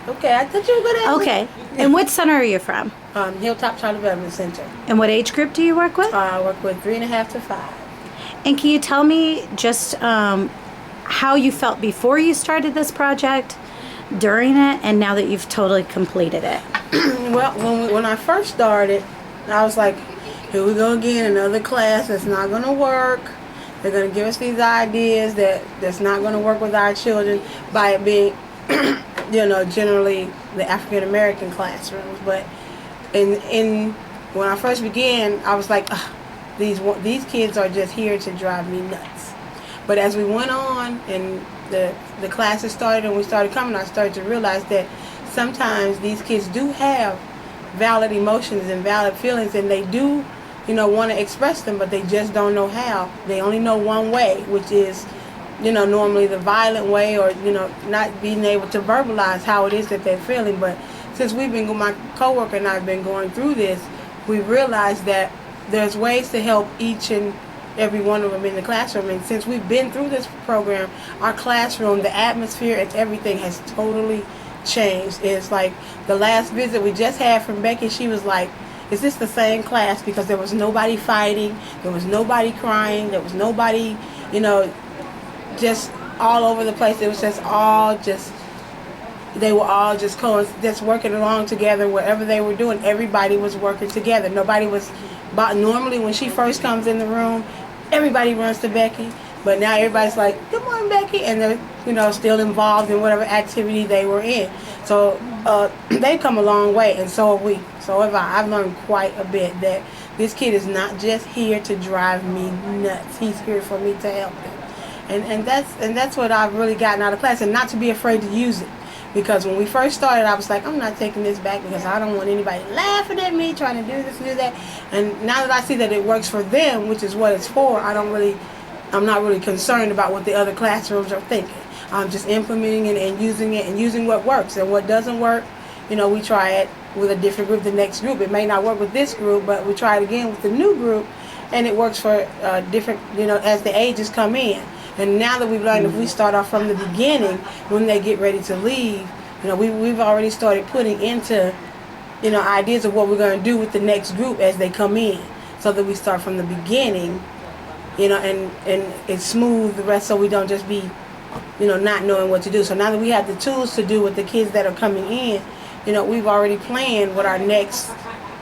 Okay, I thought you were going to ask Okay. And what center are you from? Hilltop Child Development Center. And what age group do you work with? I work with 3.5 to 5. And can you tell me just how you felt before you started this project, during it, and now that you've totally completed it? Well, when I first started, I was like, here we go again, another class that's not going to work. They're going to give us these ideas that's not going to work with our children by it being, generally the African American classrooms. But when I first began, I was like, ugh, these kids are just here to drive me nuts. But as we went on and the classes started and we started coming, I started to realize that sometimes these kids do have valid emotions and valid feelings, and they do, want to express them, but they just don't know how. They only know one way, which is, normally the violent way, or, not being able to verbalize how it is that they're feeling. But since my coworker and I have been going through this, we realized that there's ways to help each and every one of them in the classroom. And since we've been through this program, our classroom, the atmosphere, and everything has totally changed. It's like the last visit we just had from Becky, she was like, is this the same class? Because there was nobody fighting, there was nobody crying, there was nobody, just all over the place. It was they were all just working along together. Wherever they were doing, everybody was working together. Nobody was, normally when she first comes in the room, everybody runs to Becky. But now everybody's like, good morning, Becky, and they're, still involved in whatever activity they were in. So they've come a long way, and so have we. So have I. I've learned quite a bit that this kid is not just here to drive me nuts. He's here for me to help him. And that's what I've really gotten out of class, and not to be afraid to use it. Because when we first started, I was like, I'm not taking this back because I don't want anybody laughing at me, trying to do this and do that. And now that I see that it works for them, which is what it's for, I'm not really concerned about what the other classrooms are thinking. I'm just implementing it and using what works. And what doesn't work, we try it with a different group, the next group. It may not work with this group, but we try it again with the new group, and it works for different, as the ages come in. And now that we've learned, if we start off from the beginning, when they get ready to leave, we've already started putting into, ideas of what we're going to do with the next group as they come in, so that we start from the beginning, and it's smooth the rest, so we don't just be, not knowing what to do. So now that we have the tools to do with the kids that are coming in, we've already planned what our next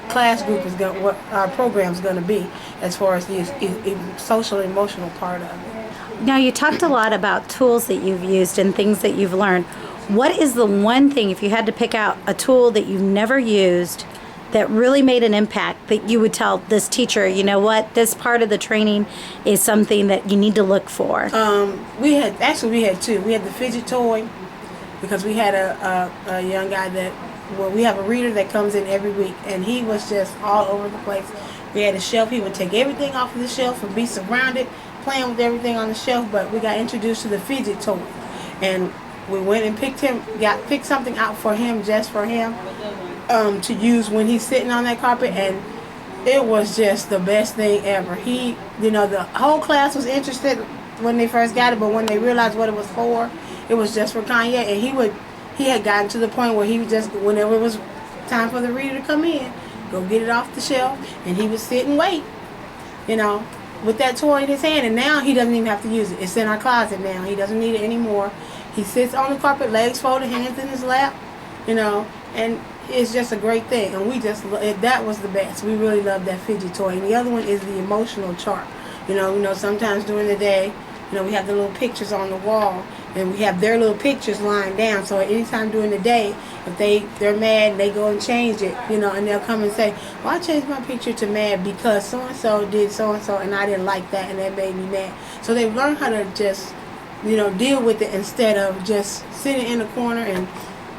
class group what our program is going to be, as far as the social and emotional part of it. Now, you talked a lot about tools that you've used and things that you've learned. What is the one thing, if you had to pick out a tool that you've never used that really made an impact, that you would tell this teacher, you know what, this part of the training is something that you need to look for? We had two. We had the fidget toy, because we had a young guy we have a reader that comes in every week, and he was just all over the place. We had a shelf. He would take everything off of the shelf and be surrounded, playing with everything on the shelf. But we got introduced to the fidget toy, and we went and picked something out for him, just for him, to use when he's sitting on that carpet, and it was just the best thing ever. The whole class was interested when they first got it, but when they realized what it was for, it was just for Kanye. And he had gotten to the point where he would just, whenever it was time for the reader to come in, go get it off the shelf, and he would sit and wait, with that toy in his hand. And now he doesn't even have to use it. It's in our closet now. He doesn't need it anymore. He sits on the carpet, legs folded, hands in his lap, and it's just a great thing. And that was the best. We really loved that fidget toy. And the other one is the emotional chart. Sometimes during the day, we have the little pictures on the wall, and we have their little pictures lying down. So anytime during the day, if they're mad and they go and change it, and they'll come and say, well, I changed my picture to mad because so-and-so did so-and-so, and I didn't like that, and that made me mad. So they've learned how to just, deal with it, instead of just sitting in a corner and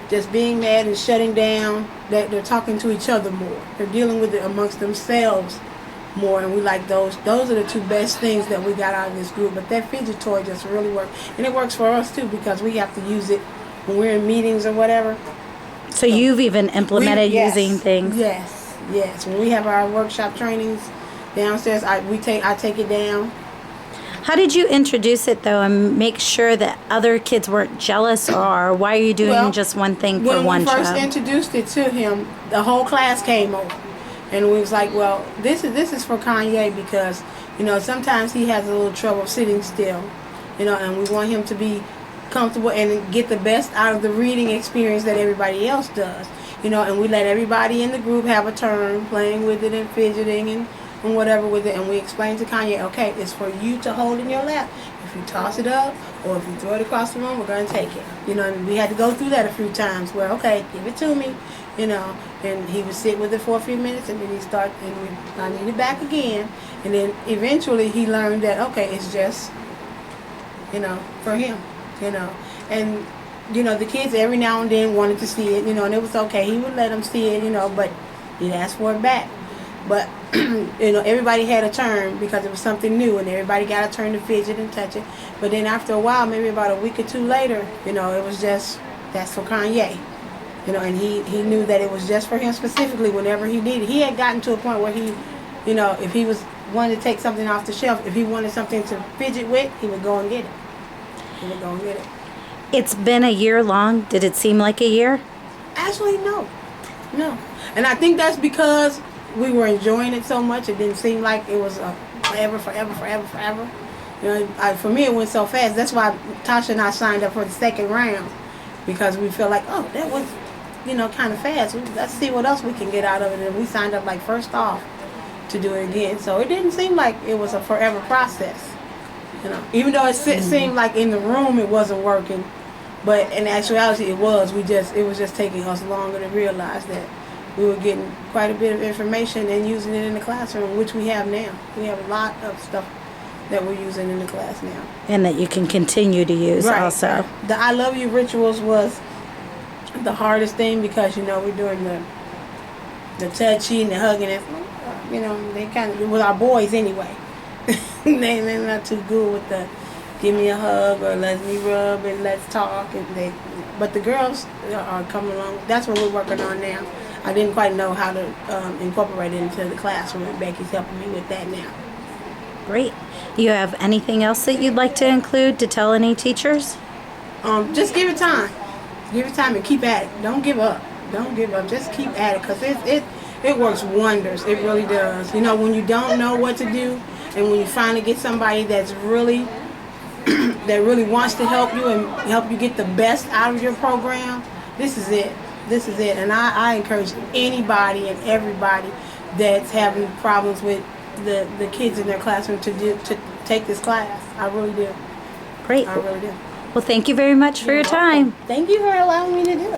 just being mad and shutting down. They're talking to each other more. They're dealing with it amongst themselves more, and we like those. Those are the two best things that we got out of this group. But that fidget toy just really worked, and it works for us too, because we have to use it when we're in meetings or whatever. So you've even implemented using things. Yes. When we have our workshop trainings downstairs, I take it down. How did you introduce it though, and make sure that other kids weren't jealous, or why are you doing just one thing for one When we first child? introduced it to him, the whole class came over, and we was like, well, this is for Kanye because sometimes he has a little trouble sitting still, and we want him to be comfortable and get the best out of the reading experience that everybody else does, and we let everybody in the group have a turn playing with it and fidgeting and whatever with it, and we explained to Kanye, okay, it's for you to hold in your lap. If you toss it up or if you throw it across the room, we're going to take it. And we had to go through that a few times where, okay, give it to me, and he would sit with it for a few minutes, and then he'd start, and I need it back again, and then eventually he learned that, okay, it's just, for him, and, the kids every now and then wanted to see it, and it was okay. He would let them see it, but he'd ask for it back. But, everybody had a turn because it was something new, and everybody got a turn to fidget and touch it. But then after a while, maybe about a week or two later, it was just, that's for Kanye. And he knew that it was just for him specifically whenever he needed. He had gotten to a point where he, if he wanted to take something off the shelf, if he wanted something to fidget with, he would go and get it. It's been a year long. Did it seem like a year? Actually, no. And I think that's because we were enjoying it so much. It didn't seem like it was forever. For me, it went so fast. That's why Tasha and I signed up for the second round, because we feel like, oh, that was, kind of fast. Let's see what else we can get out of it. And we signed up like first off to do it again. So it didn't seem like it was a forever process. Even though it seemed like in the room it wasn't working, but in actuality it was. It was just taking us longer to realize that we were getting quite a bit of information and using it in the classroom, which we have now. We have a lot of stuff that we're using in the class now. And that you can continue to use also. The I love you rituals was the hardest thing because, we're doing the touchy and the hugging. And, they kind of, with our boys anyway, they're not too good with the give me a hug or let me rub and let's talk. But the girls are coming along. That's what we're working on now. I didn't quite know how to incorporate it into the classroom, and Becky's helping me with that now. Great. You have anything else that you'd like to include to tell any teachers? Just give it time. Give it time and keep at it. Don't give up. Just keep at it, because it works wonders. It really does. When you don't know what to do, and when you finally get somebody that's really that really wants to help you and help you get the best out of your program, this is it. And I encourage anybody and everybody that's having problems with the kids in their classroom to take this class. I really do. Great. I really do. Well, thank you very much for your time. Thank you for allowing me to do it.